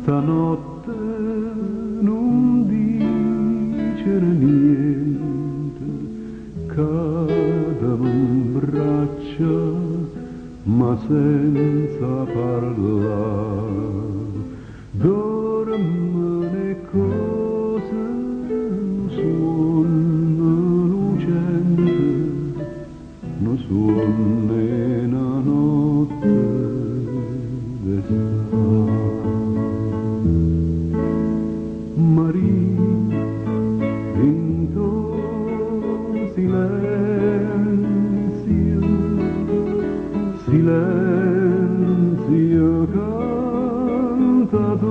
Stanotte non dicere niente, cadeva in braccia ma senza parlare. Dorme le cose, suona lucente, non suona una notte d'estate. Maria, dentro silenzio, silenzio cantatore,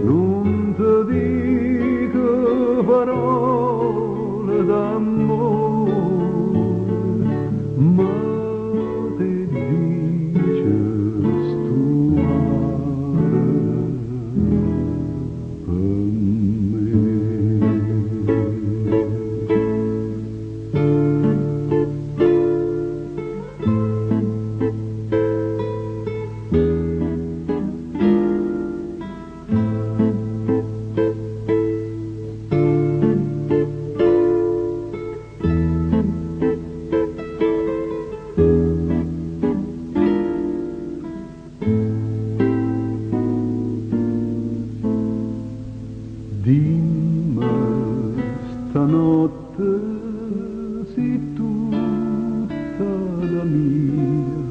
non ti dico parole d'amore, ma ti dice dimmi stanotte sei tutta la mia,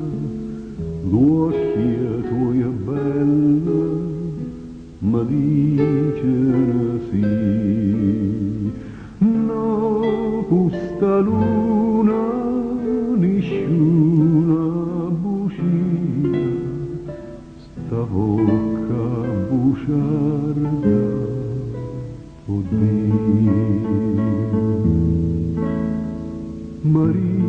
l'occhio tuoi è bello, ma dicono sì. No, questa luna nisciuna bucia, sta bocca buciarda. Maria